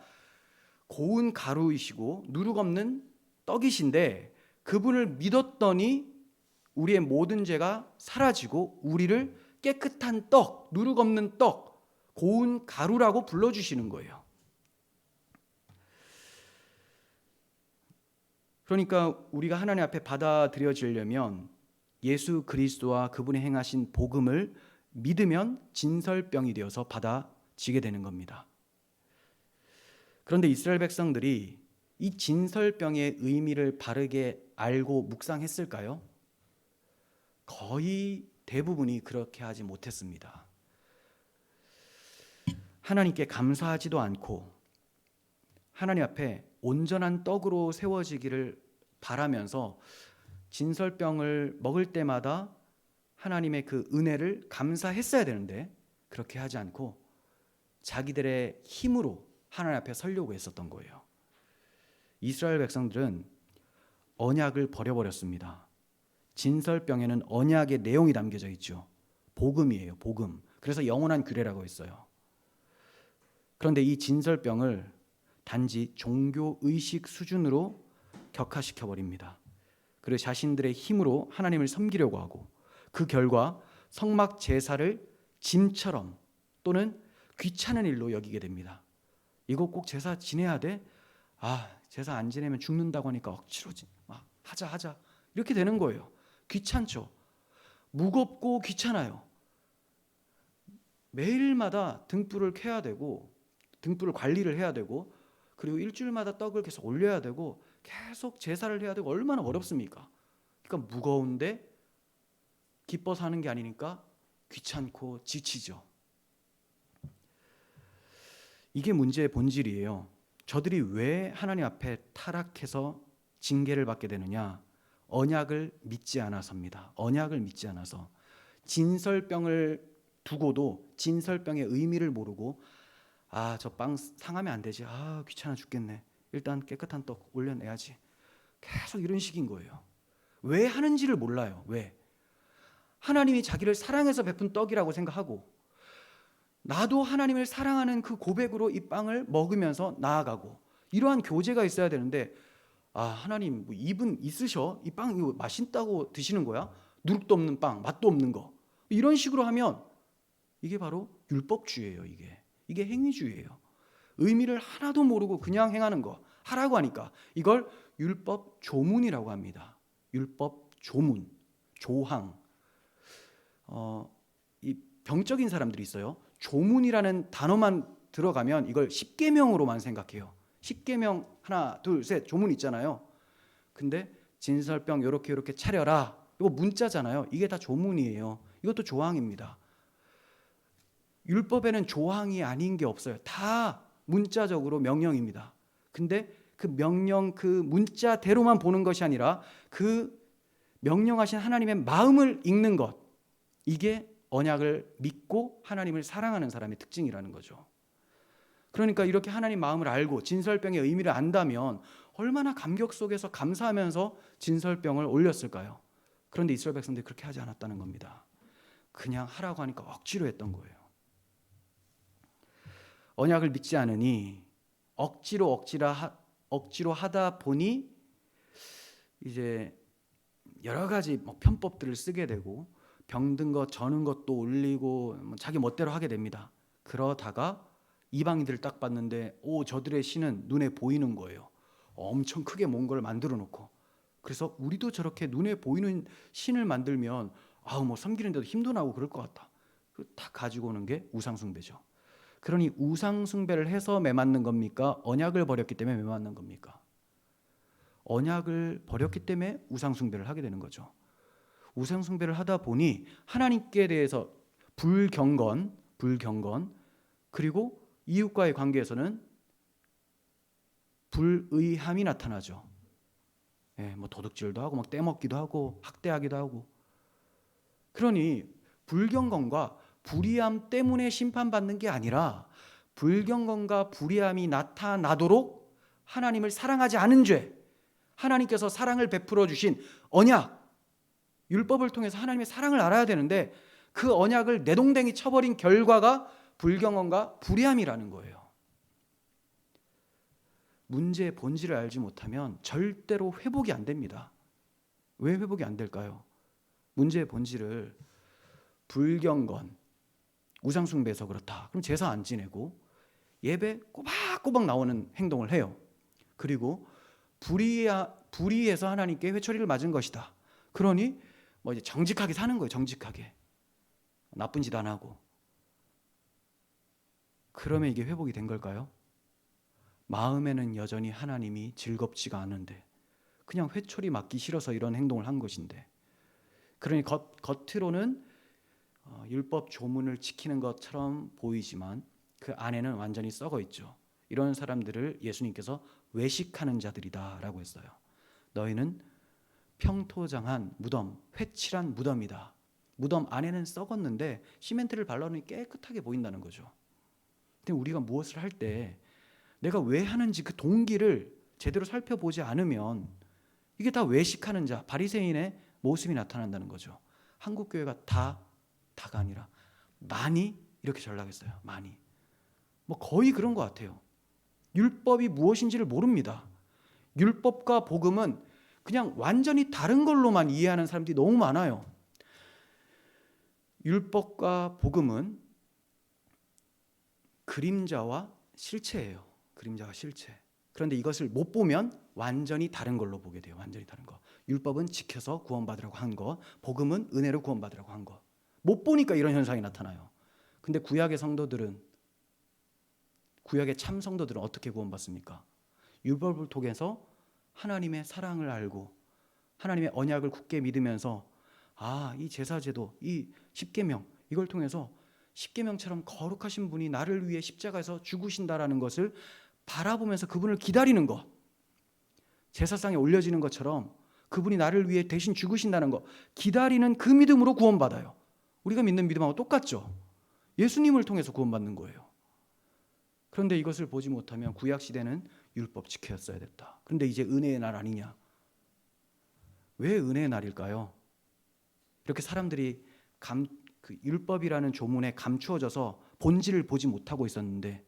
고운 가루이시고 누룩 없는 떡이신데 그분을 믿었더니 우리의 모든 죄가 사라지고 우리를 깨끗한 떡, 누룩 없는 떡, 고운 가루라고 불러주시는 거예요. 그러니까 우리가 하나님 앞에 받아들여지려면 예수 그리스도와 그분이 행하신 복음을 믿으면 진설병이 되어서 받아지게 되는 겁니다. 그런데 이스라엘 백성들이 이 진설병의 의미를 바르게 알고 묵상했을까요? 거의 대부분이 그렇게 하지 못했습니다. 하나님께 감사하지도 않고 하나님 앞에 온전한 떡으로 세워지기를 바라면서 진설병을 먹을 때마다 하나님의 그 은혜를 감사했어야 되는데 그렇게 하지 않고 자기들의 힘으로 하나님 앞에 서려고 했었던 거예요. 이스라엘 백성들은 언약을 버려버렸습니다. 진설병에는 언약의 내용이 담겨져 있죠. 복음이에요, 복음. 그래서 영원한 규례라고 했어요. 그런데 이 진설병을 단지 종교 의식 수준으로 격화시켜 버립니다. 그리고 자신들의 힘으로 하나님을 섬기려고 하고 그 결과 성막 제사를 짐처럼 또는 귀찮은 일로 여기게 됩니다. 이거 꼭 제사 지내야 돼? 제사 안 지내면 죽는다고 하니까 억지로 하자 이렇게 되는 거예요. 귀찮죠. 무겁고 귀찮아요. 매일마다 등불을 켜야 되고 등불을 관리를 해야 되고 그리고 일주일마다 떡을 계속 올려야 되고 계속 제사를 해야 되고 얼마나 어렵습니까? 그러니까 무거운데 기뻐서 하는 게 아니니까 귀찮고 지치죠. 이게 문제의 본질이에요. 저들이 왜 하나님 앞에 타락해서 징계를 받게 되느냐? 언약을 믿지 않아서입니다. 언약을 믿지 않아서. 진설병을 두고도 진설병의 의미를 모르고 저 빵 상하면 안 되지. 귀찮아 죽겠네. 일단 깨끗한 떡 올려내야지. 계속 이런 식인 거예요. 왜 하는지를 몰라요. 왜? 하나님이 자기를 사랑해서 베푼 떡이라고 생각하고 나도 하나님을 사랑하는 그 고백으로 이 빵을 먹으면서 나아가고 이러한 교제가 있어야 되는데 하나님 입은 있으셔? 이 빵 이거 맛있다고 드시는 거야? 누룩도 없는 빵, 맛도 없는 거. 이런 식으로 하면 이게 바로 율법주의예요. 이게 행위주의예요. 의미를 하나도 모르고 그냥 행하는 거 하라고 하니까 이걸 율법 조문이라고 합니다. 율법 조문, 조항. 이 병적인 사람들이 있어요. 조문이라는 단어만 들어가면 이걸 십계명으로만 생각해요. 십계명 하나 둘 셋 조문 있잖아요. 근데 진설병 요렇게 차려라. 이거 문자잖아요. 이게 다 조문이에요. 이것도 조항입니다. 율법에는 조항이 아닌 게 없어요. 다 문자적으로 명령입니다. 근데 그 명령 그 문자대로만 보는 것이 아니라 그 명령하신 하나님의 마음을 읽는 것, 이게 언약을 믿고 하나님을 사랑하는 사람의 특징이라는 거죠. 그러니까 이렇게 하나님 마음을 알고 진설병의 의미를 안다면 얼마나 감격 속에서 감사하면서 진설병을 올렸을까요? 그런데 이스라엘 백성들이 그렇게 하지 않았다는 겁니다. 그냥 하라고 하니까 억지로 했던 거예요. 언약을 믿지 않으니 억지로 하다 보니 이제 여러 가지 편법들을 쓰게 되고 병든 것 저는 것도 올리고 자기 멋대로 하게 됩니다. 그러다가 이방인들을 딱 봤는데 저들의 신은 눈에 보이는 거예요. 엄청 크게 뭔 걸 만들어 놓고, 그래서 우리도 저렇게 눈에 보이는 신을 만들면 섬기는데도 힘도 나고 그럴 것 같다. 다 가지고 오는 게 우상숭배죠. 그러니 우상숭배를 해서 매맞는 겁니까? 언약을 버렸기 때문에 매맞는 겁니까? 언약을 버렸기 때문에 우상숭배를 하게 되는 거죠. 우상숭배를 하다 보니 하나님께 대해서 불경건 그리고 이웃과의 관계에서는 불의함이 나타나죠. 도둑질도 하고 떼먹기도 하고 학대하기도 하고. 그러니 불경건과 불의함 때문에 심판받는 게 아니라 불경건과 불의함이 나타나도록 하나님을 사랑하지 않은 죄, 하나님께서 사랑을 베풀어 주신 언약, 율법을 통해서 하나님의 사랑을 알아야 되는데 그 언약을 내동댕이 쳐버린 결과가 불경건과 불의함이라는 거예요. 문제의 본질을 알지 못하면 절대로 회복이 안 됩니다. 왜 회복이 안 될까요? 문제의 본질을 불경건, 우상숭배해서 그렇다. 그럼 제사 안 지내고 예배 꼬박꼬박 나오는 행동을 해요. 그리고 불의해서 하나님께 회초리를 맞은 것이다. 그러니 이제 정직하게 사는 거예요. 정직하게. 나쁜 짓 안 하고. 그러면 이게 회복이 된 걸까요? 마음에는 여전히 하나님이 즐겁지가 않은데, 그냥 회초리 맞기 싫어서 이런 행동을 한 것인데, 그러니 겉으로는 율법 조문을 지키는 것처럼 보이지만 그 안에는 완전히 썩어 있죠. 이런 사람들을 예수님께서 외식하는 자들이다라고 했어요. 너희는 평토장한 무덤, 회칠한 무덤이다. 무덤 안에는 썩었는데 시멘트를 발라놓으니 깨끗하게 보인다는 거죠. 근데 우리가 무엇을 할 때 내가 왜 하는지 그 동기를 제대로 살펴보지 않으면 이게 다 외식하는 자, 바리새인의 모습이 나타난다는 거죠. 한국 교회가 다가 아니라 많이 이렇게 전락했어요. 많이. 거의 그런 것 같아요. 율법이 무엇인지를 모릅니다. 율법과 복음은 그냥 완전히 다른 걸로만 이해하는 사람들이 너무 많아요. 율법과 복음은 그림자와 실체예요. 그림자와 실체. 그런데 이것을 못 보면 완전히 다른 걸로 보게 돼요. 완전히 다른 거. 율법은 지켜서 구원받으라고 한 것, 복음은 은혜로 구원받으라고 한 것. 못 보니까 이런 현상이 나타나요. 근데 구약의 참 성도들은 어떻게 구원받습니까? 율법을 통해서 하나님의 사랑을 알고 하나님의 언약을 굳게 믿으면서 이 제사제도, 이 십계명, 이걸 통해서 십계명처럼 거룩하신 분이 나를 위해 십자가에서 죽으신다라는 것을 바라보면서 그분을 기다리는 것, 제사상에 올려지는 것처럼 그분이 나를 위해 대신 죽으신다는 것, 기다리는 그 믿음으로 구원받아요. 우리가 믿는 믿음하고 똑같죠. 예수님을 통해서 구원받는 거예요. 그런데 이것을 보지 못하면 구약시대는 율법 지켰어야 됐다. 그런데 이제 은혜의 날 아니냐. 왜 은혜의 날일까요? 이렇게 사람들이 율법이라는 조문에 감추어져서 본질을 보지 못하고 있었는데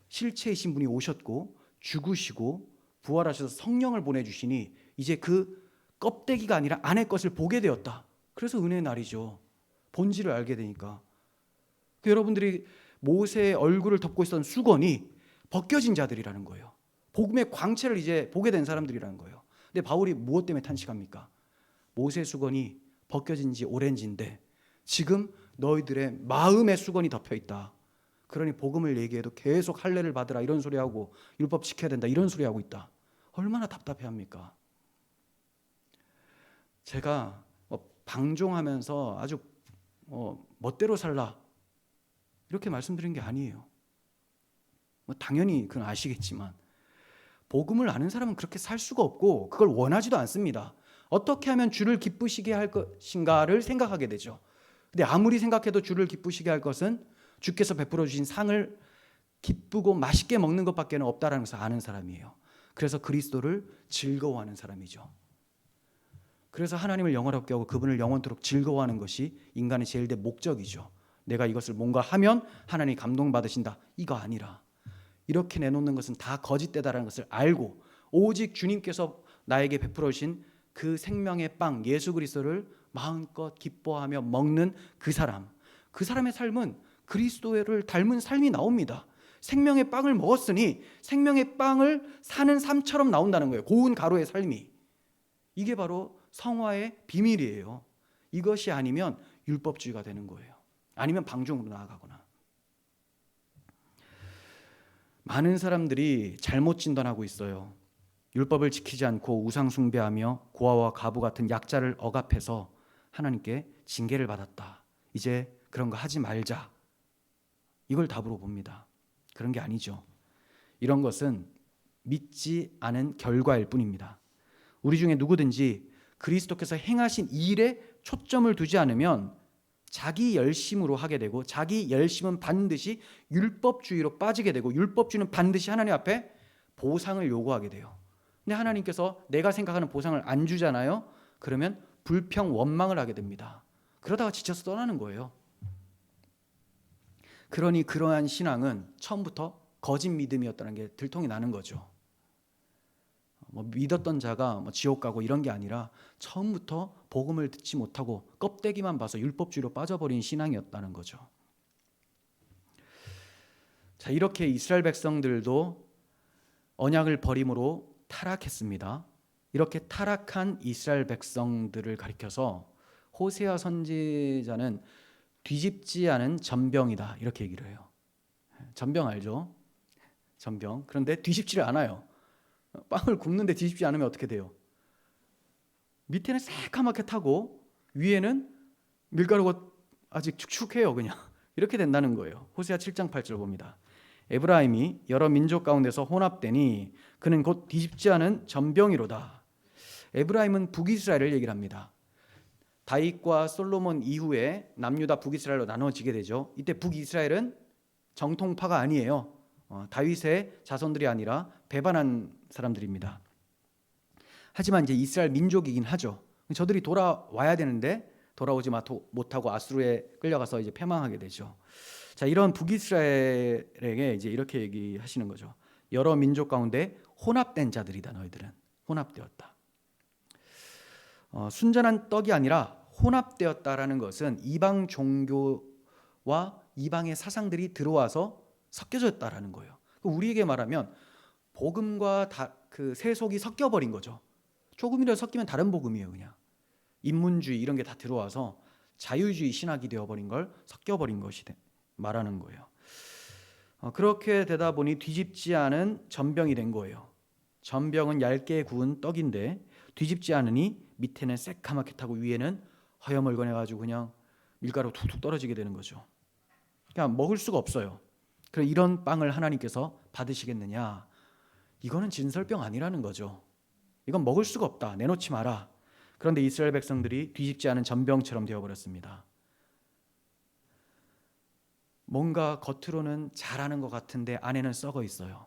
실체이신 분이 오셨고 죽으시고 부활하셔서 성령을 보내주시니 이제 그 껍데기가 아니라 안의 것을 보게 되었다. 그래서 은혜의 날이죠. 본질을 알게 되니까. 여러분들이 모세의 얼굴을 덮고 있었던 수건이 벗겨진 자들이라는 거예요. 복음의 광채를 이제 보게 된 사람들이라는 거예요. 근데 바울이 무엇 때문에 탄식합니까? 모세의 수건이 벗겨진 지 오랜지인데 지금 너희들의 마음의 수건이 덮여 있다. 그러니 복음을 얘기해도 계속 할례를 받으라 이런 소리하고 율법 지켜야 된다 이런 소리하고 있다. 얼마나 답답해합니까? 제가 방종하면서 아주 멋대로 살라 이렇게 말씀드린 게 아니에요. 당연히 그건 아시겠지만 복음을 아는 사람은 그렇게 살 수가 없고 그걸 원하지도 않습니다. 어떻게 하면 주를 기쁘시게 할 것인가를 생각하게 되죠. 근데 아무리 생각해도 주를 기쁘시게 할 것은 주께서 베풀어 주신 상을 기쁘고 맛있게 먹는 것밖에 없다라는 것을 아는 사람이에요. 그래서 그리스도를 즐거워하는 사람이죠. 그래서 하나님을 영원롭게 하고 그분을 영원토록 즐거워하는 것이 인간의 제일 대 목적이죠. 내가 이것을 뭔가 하면 하나님이 감동받으신다, 이거 아니라 이렇게 내놓는 것은 다 거짓되다라는 것을 알고 오직 주님께서 나에게 베풀어 주신 그 생명의 빵 예수 그리스도를 마음껏 기뻐하며 먹는 그 사람의 삶은 그리스도를 닮은 삶이 나옵니다. 생명의 빵을 먹었으니 생명의 빵을 사는 삶처럼 나온다는 거예요. 고운 가루의 삶이. 이게 바로 성화의 비밀이에요. 이것이 아니면 율법주의가 되는 거예요. 아니면 방종으로 나아가거나. 많은 사람들이 잘못 진단하고 있어요. 율법을 지키지 않고 우상 숭배하며 고아와 과부 같은 약자를 억압해서 하나님께 징계를 받았다. 이제 그런 거 하지 말자. 이걸 답으로 봅니다. 그런 게 아니죠. 이런 것은 믿지 않은 결과일 뿐입니다. 우리 중에 누구든지 그리스도께서 행하신 일에 초점을 두지 않으면 자기 열심으로 하게 되고 자기 열심은 반드시 율법주의로 빠지게 되고 율법주의는 반드시 하나님 앞에 보상을 요구하게 돼요. 근데 하나님께서 내가 생각하는 보상을 안 주잖아요. 그러면 불평 원망을 하게 됩니다. 그러다가 지쳐서 떠나는 거예요. 그러니 그러한 신앙은 처음부터 거짓 믿음이었다는 게 들통이 나는 거죠. 믿었던 자가 지옥 가고 이런 게 아니라 처음부터 복음을 듣지 못하고 껍데기만 봐서 율법주의로 빠져버린 신앙이었다는 거죠. 자, 이렇게 이스라엘 백성들도 언약을 버림으로 타락했습니다. 이렇게 타락한 이스라엘 백성들을 가리켜서 호세아 선지자는 뒤집지 않은 전병이다 이렇게 얘기를 해요. 전병 알죠? 전병. 그런데 뒤집지를 않아요. 빵을 굽는데 뒤집지 않으면 어떻게 돼요? 밑에는 새까맣게 타고 위에는 밀가루가 아직 축축해요. 그냥 이렇게 된다는 거예요. 호세아 7장 8절 봅니다. 에브라임이 여러 민족 가운데서 혼합되니 그는 곧 뒤집지 않은 전병이로다. 에브라임은 북이스라엘을 얘기를 합니다. 다윗과 솔로몬 이후에 남유다 북이스라엘로 나눠지게 되죠. 이때 북이스라엘은 정통파가 아니에요. 다윗의 자손들이 아니라 배반한 사람들입니다. 하지만 이제 이스라엘 민족이긴 하죠. 저들이 돌아와야 되는데 돌아오지 못하고 아수르에 끌려가서 이제 패망하게 되죠. 자, 이런 북이스라엘에게 이제 이렇게 얘기하시는 거죠. 여러 민족 가운데 혼합된 자들이다. 너희들은 혼합되었다. 순전한 떡이 아니라 혼합되었다라는 것은 이방 종교와 이방의 사상들이 들어와서 섞여졌다라는 거예요. 우리에게 말하면 복음과 그 세속이 섞여버린 거죠. 조금이라도 섞이면 다른 복음이에요. 그냥 인문주의 이런 게 다 들어와서 자유주의 신학이 되어버린 걸 섞여버린 것이 말하는 거예요. 그렇게 되다 보니 뒤집지 않은 전병이 된 거예요. 전병은 얇게 구운 떡인데 뒤집지 않으니 밑에는 새까맣게 타고 위에는 허여멀건해가지고 그냥 밀가루 툭툭 떨어지게 되는 거죠. 그냥 먹을 수가 없어요. 그럼 이런 빵을 하나님께서 받으시겠느냐? 이거는 진설병 아니라는 거죠. 이건 먹을 수가 없다. 내놓지 마라. 그런데 이스라엘 백성들이 뒤집지 않은 전병처럼 되어버렸습니다. 뭔가 겉으로는 잘하는 것 같은데 안에는 썩어 있어요.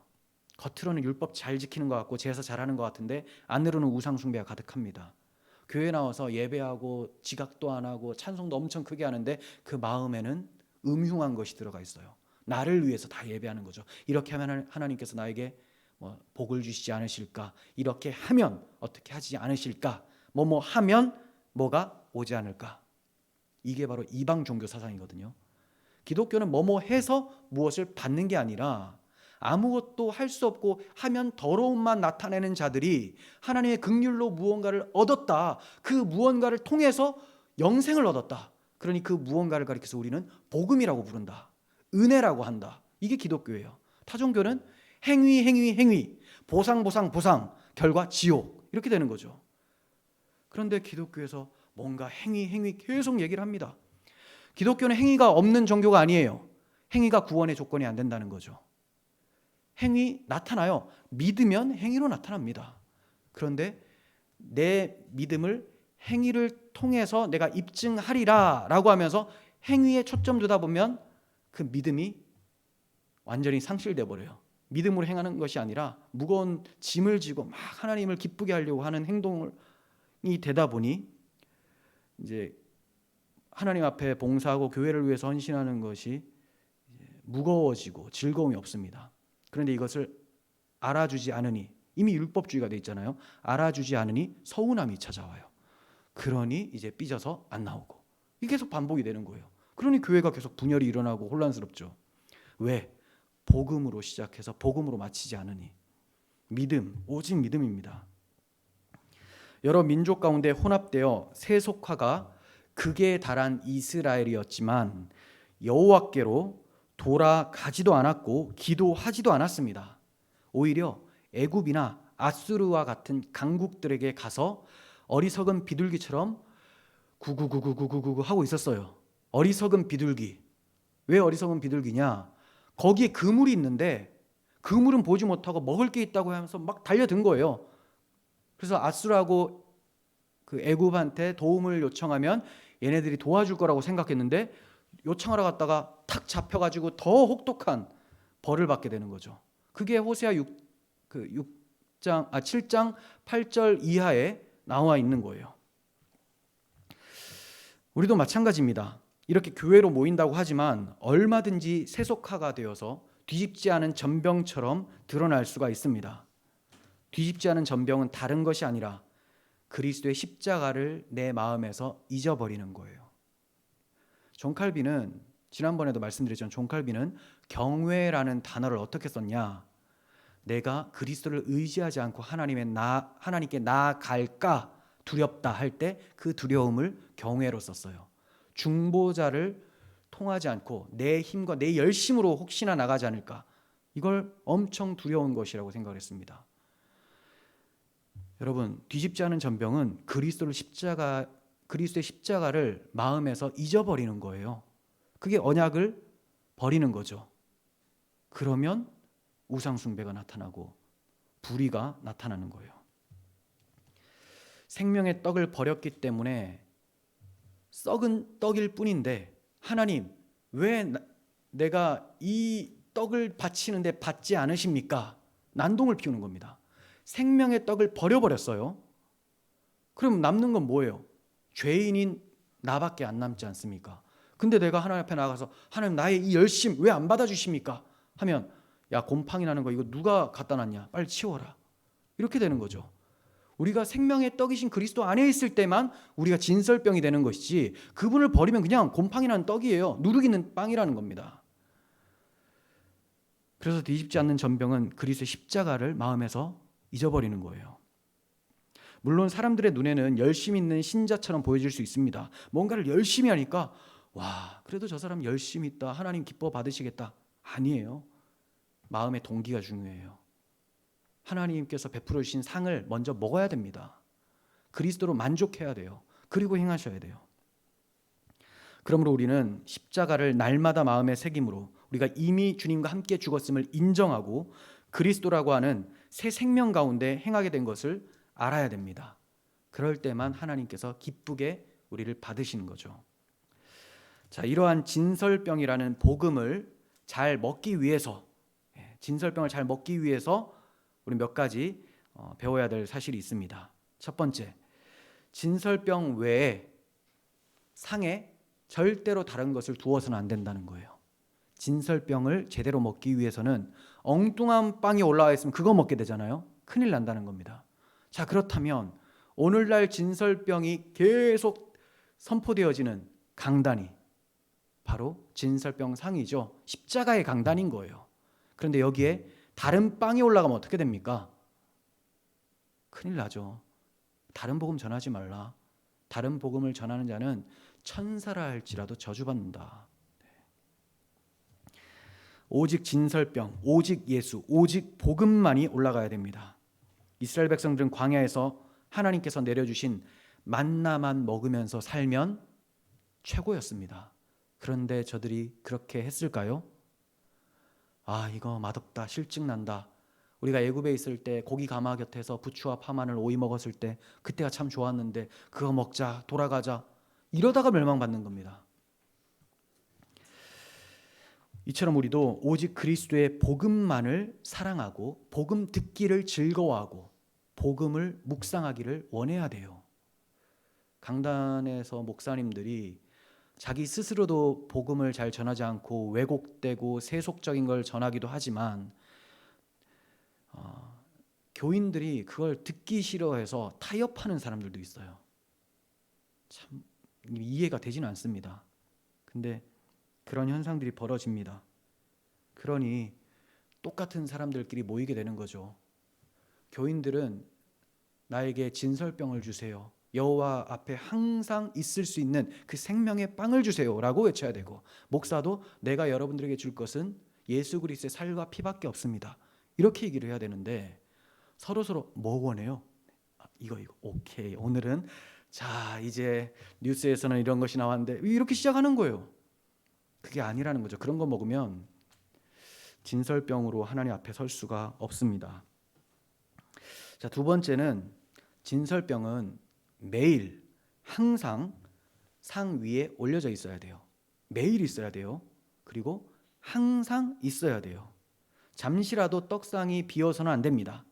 겉으로는 율법 잘 지키는 것 같고 제사 잘하는 것 같은데 안으로는 우상 숭배가 가득합니다. 교회 나와서 예배하고 지각도 안 하고 찬송도 엄청 크게 하는데 그 마음에는 음흉한 것이 들어가 있어요. 나를 위해서 다 예배하는 거죠. 이렇게 하면 하나님께서 나에게 복을 주시지 않으실까? 이렇게 하면 어떻게 하지 않으실까? 뭐뭐 하면 뭐가 오지 않을까? 이게 바로 이방 종교 사상이거든요. 기독교는 뭐뭐 해서 무엇을 받는 게 아니라 아무것도 할 수 없고 하면 더러움만 나타내는 자들이 하나님의 긍휼로 무언가를 얻었다. 그 무언가를 통해서 영생을 얻었다. 그러니 그 무언가를 가리켜서 우리는 복음이라고 부른다. 은혜라고 한다. 이게 기독교예요. 타종교는 행위, 보상, 결과 지옥 이렇게 되는 거죠. 그런데 기독교에서 뭔가 행위 계속 얘기를 합니다. 기독교는 행위가 없는 종교가 아니에요. 행위가 구원의 조건이 안 된다는 거죠. 행위 나타나요. 믿으면 행위로 나타납니다. 그런데 내 믿음을 행위를 통해서 내가 입증하리라 라고 하면서 행위에 초점 두다 보면 그 믿음이 완전히 상실돼 버려요. 믿음으로 행하는 것이 아니라 무거운 짐을 지고 막 하나님을 기쁘게 하려고 하는 행동이 되다 보니 이제 하나님 앞에 봉사하고 교회를 위해서 헌신하는 것이 무거워지고 즐거움이 없습니다. 그런데 이것을 알아주지 않으니, 이미 율법주의가 돼 있잖아요. 알아주지 않으니 서운함이 찾아와요. 그러니 이제 삐져서 안 나오고, 이게 계속 반복이 되는 거예요. 그러니 교회가 계속 분열이 일어나고 혼란스럽죠. 왜? 복음으로 시작해서 복음으로 마치지 않으니. 믿음, 오직 믿음입니다. 여러 민족 가운데 혼합되어 세속화가 극에 달한 이스라엘이었지만 여호와께로 돌아가지도 않았고 기도하지도 않았습니다. 오히려 애굽이나 아수르와 같은 강국들에게 가서 어리석은 비둘기처럼 구구구구구구구 하고 있었어요. 어리석은 비둘기. 왜 어리석은 비둘기냐? 거기에 그물이 있는데 그물은 보지 못하고 먹을 게 있다고 하면서 막 달려든 거예요. 그래서 아수르하고 그 애굽한테 도움을 요청하면 얘네들이 도와줄 거라고 생각했는데 요청하러 갔다가 탁 잡혀가지고 더 혹독한 벌을 받게 되는 거죠. 그게 호세아 7장 8절 이하에 나와 있는 거예요. 우리도 마찬가지입니다. 이렇게 교회로 모인다고 하지만 얼마든지 세속화가 되어서 뒤집지 않은 전병처럼 드러날 수가 있습니다. 뒤집지 않은 전병은 다른 것이 아니라 그리스도의 십자가를 내 마음에서 잊어버리는 거예요. 존 칼빈은, 지난번에도 말씀드렸지만 존 칼빈은 경외라는 단어를 어떻게 썼냐? 내가 그리스도를 의지하지 않고 하나님께 나아갈까 두렵다 할 때 그 두려움을 경외로 썼어요. 중보자를 통하지 않고 내 힘과 내 열심으로 혹시나 나가지 않을까, 이걸 엄청 두려운 것이라고 생각을 했습니다. 여러분, 뒤집지 않은 전병은 그리스도의 십자가를 마음에서 잊어버리는 거예요. 그게 언약을 버리는 거죠. 그러면 우상숭배가 나타나고 불의가 나타나는 거예요. 생명의 떡을 버렸기 때문에 썩은 떡일 뿐인데 하나님, 왜 내가 이 떡을 바치는데 받지 않으십니까? 난동을 피우는 겁니다. 생명의 떡을 버려버렸어요. 그럼 남는 건 뭐예요? 죄인인 나밖에 안 남지 않습니까? 근데 내가 하나님 앞에 나가서 하나님, 나의 이 열심 왜 안 받아주십니까? 하면, 야, 곰팡이 나는 거 이거 누가 갖다 놨냐? 빨리 치워라. 이렇게 되는 거죠. 우리가 생명의 떡이신 그리스도 안에 있을 때만 우리가 진설병이 되는 것이지, 그분을 버리면 그냥 곰팡이 나는 떡이에요. 누룩있는 빵이라는 겁니다. 그래서 뒤집지 않는 전병은 그리스도의 십자가를 마음에서 잊어버리는 거예요. 물론 사람들의 눈에는 열심 있는 신자처럼 보여질 수 있습니다. 뭔가를 열심히 하니까 와, 그래도 저 사람 열심히 있다, 하나님 기뻐 받으시겠다. 아니에요. 마음의 동기가 중요해요. 하나님께서 베풀어 주신 상을 먼저 먹어야 됩니다. 그리스도로 만족해야 돼요. 그리고 행하셔야 돼요. 그러므로 우리는 십자가를 날마다 마음에 새김으로 우리가 이미 주님과 함께 죽었음을 인정하고 그리스도라고 하는 새 생명 가운데 행하게 된 것을 알아야 됩니다. 그럴 때만 하나님께서 기쁘게 우리를 받으시는 거죠. 자, 이러한 진설병이라는 복음을 잘 먹기 위해서, 진설병을 잘 먹기 위해서 우리 몇 가지 배워야 될 사실이 있습니다. 첫 번째, 진설병 외에 상에 절대로 다른 것을 두어서는 안 된다는 거예요. 진설병을 제대로 먹기 위해서는 엉뚱한 빵이 올라와 있으면 그거 먹게 되잖아요. 큰일 난다는 겁니다. 자, 그렇다면 오늘날 진설병이 계속 선포되어지는 강단이 바로 진설병 상이죠. 십자가의 강단인 거예요. 그런데 여기에 다른 빵이 올라가면 어떻게 됩니까? 큰일 나죠. 다른 복음 전하지 말라. 다른 복음을 전하는 자는 천사라 할지라도 저주받는다. 오직 진설병, 오직 예수, 오직 복음만이 올라가야 됩니다. 이스라엘 백성들은 광야에서 하나님께서 내려주신 만나만 먹으면서 살면 최고였습니다. 그런데 저들이 그렇게 했을까요? 아, 이거 맛없다, 실증난다. 우리가 애굽에 있을 때 고기 가마 곁에서 부추와 파마늘 오이 먹었을 때 그때가 참 좋았는데 그거 먹자, 돌아가자, 이러다가 멸망받는 겁니다. 이처럼 우리도 오직 그리스도의 복음만을 사랑하고 복음 듣기를 즐거워하고 복음을 묵상하기를 원해야 돼요. 강단에서 목사님들이 자기 스스로도 복음을 잘 전하지 않고 왜곡되고 세속적인 걸 전하기도 하지만 교인들이 그걸 듣기 싫어해서 타협하는 사람들도 있어요. 참 이해가 되지는 않습니다. 근데 그런 현상들이 벌어집니다. 그러니 똑같은 사람들끼리 모이게 되는 거죠. 교인들은 나에게 진설병을 주세요. 여호와 앞에 항상 있을 수 있는 그 생명의 빵을 주세요라고 외쳐야 되고, 목사도 내가 여러분들에게 줄 것은 예수 그리스도의 살과 피밖에 없습니다. 이렇게 얘기를 해야 되는데 서로 뭐 원해요? 이거 오케이, 오늘은 자 이제 뉴스에서는 이런 것이 나왔는데 이렇게 시작하는 거예요. 그게 아니라는 거죠. 그런 거 먹으면 진설병으로 하나님 앞에 설 수가 없습니다. 자, 두 번째는 진설병은 매일 항상 상 위에 올려져 있어야 돼요. 매일 있어야 돼요. 그리고 항상 있어야 돼요. 잠시라도 떡상이 비어서는 안 됩니다.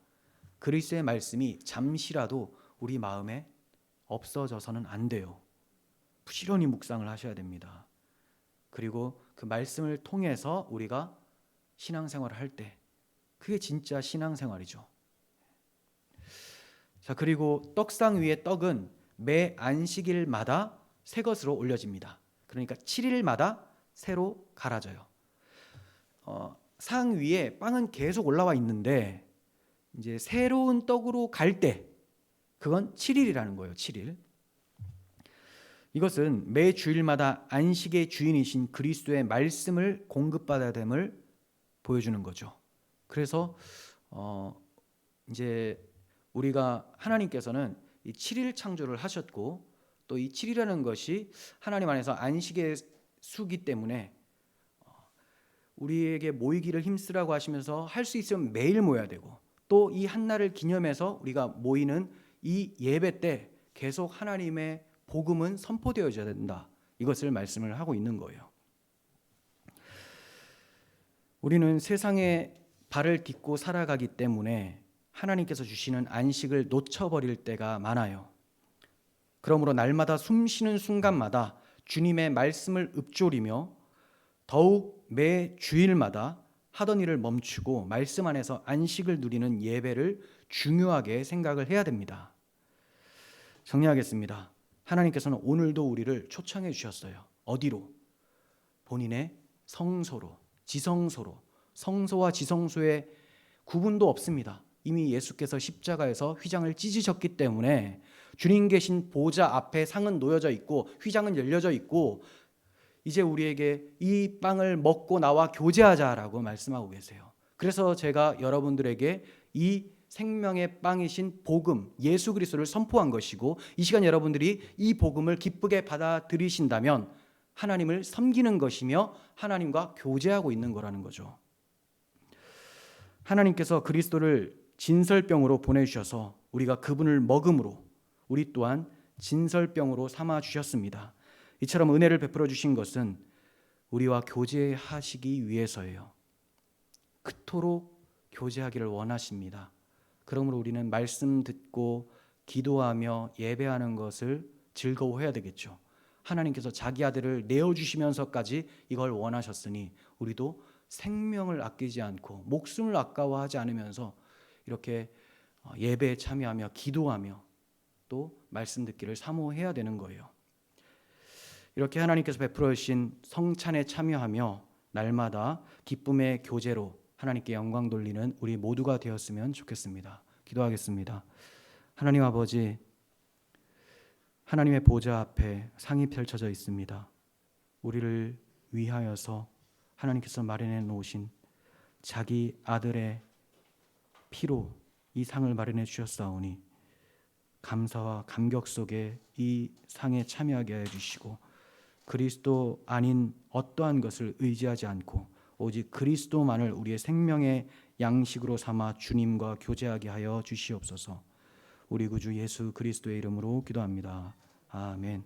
그리스도의 말씀이 잠시라도 우리 마음에 없어져서는 안 돼요. 부지런히 묵상을 하셔야 됩니다. 그리고 그 말씀을 통해서 우리가 신앙생활을 할 때 그게 진짜 신앙생활이죠. 자, 그리고 떡상 위의 떡은 매 안식일마다 새 것으로 올려집니다. 그러니까 7일마다 새로 갈아져요. 상 위에 빵은 계속 올라와 있는데 이제 새로운 떡으로 갈 때 그건 7일이라는 거예요. 7일. 이것은 매 주일마다 안식의 주인이신 그리스도의 말씀을 공급받아야 됨을 보여주는 거죠. 그래서 이제 우리가 하나님께서는 이 7일 창조를 하셨고 또 이 7일이라는 것이 하나님 안에서 안식의 수기 때문에 우리에게 모이기를 힘쓰라고 하시면서 할 수 있으면 매일 모여야 되고, 또 이 한날을 기념해서 우리가 모이는 이 예배 때 계속 하나님의 복음은 선포되어져야 된다. 이것을 말씀을 하고 있는 거예요. 우리는 세상에 발을 딛고 살아가기 때문에 하나님께서 주시는 안식을 놓쳐버릴 때가 많아요. 그러므로 날마다 숨쉬는 순간마다 주님의 말씀을 읊조리며 더욱 매 주일마다 하던 일을 멈추고 말씀 안에서 안식을 누리는 예배를 중요하게 생각을 해야 됩니다. 정리하겠습니다. 하나님께서는 오늘도 우리를 초청해 주셨어요. 어디로? 본인의 성소로, 지성소로. 성소와 지성소의 구분도 없습니다. 이미 예수께서 십자가에서 휘장을 찢으셨기 때문에 주님 계신 보좌 앞에 상은 놓여져 있고 휘장은 열려져 있고 이제 우리에게 이 빵을 먹고 나와 교제하자라고 말씀하고 계세요. 그래서 제가 여러분들에게 이 생명의 빵이신 복음 예수 그리스도를 선포한 것이고, 이 시간 여러분들이 이 복음을 기쁘게 받아들이신다면 하나님을 섬기는 것이며 하나님과 교제하고 있는 거라는 거죠. 하나님께서 그리스도를 진설병으로 보내주셔서 우리가 그분을 먹음으로 우리 또한 진설병으로 삼아 주셨습니다. 이처럼 은혜를 베풀어 주신 것은 우리와 교제하시기 위해서예요. 그토록 교제하기를 원하십니다. 그러므로 우리는 말씀 듣고 기도하며 예배하는 것을 즐거워해야 되겠죠. 하나님께서 자기 아들을 내어주시면서까지 이걸 원하셨으니 우리도 생명을 아끼지 않고 목숨을 아까워하지 않으면서 이렇게 예배에 참여하며 기도하며 또 말씀 듣기를 사모해야 되는 거예요. 이렇게 하나님께서 베풀어 주신 성찬에 참여하며 날마다 기쁨의 교제로 하나님께 영광 돌리는 우리 모두가 되었으면 좋겠습니다. 기도하겠습니다. 하나님 아버지, 하나님의 보좌 앞에 상이 펼쳐져 있습니다. 우리를 위하여서 하나님께서 마련해 놓으신 자기 아들의 피로 이 상을 마련해 주셨사오니 감사와 감격 속에 이 상에 참여하게 해 주시고, 그리스도 아닌 어떠한 것을 의지하지 않고 오직 그리스도만을 우리의 생명의 양식으로 삼아 주님과 교제하게 하여 주시옵소서. 우리 구주 예수 그리스도의 이름으로 기도합니다. 아멘.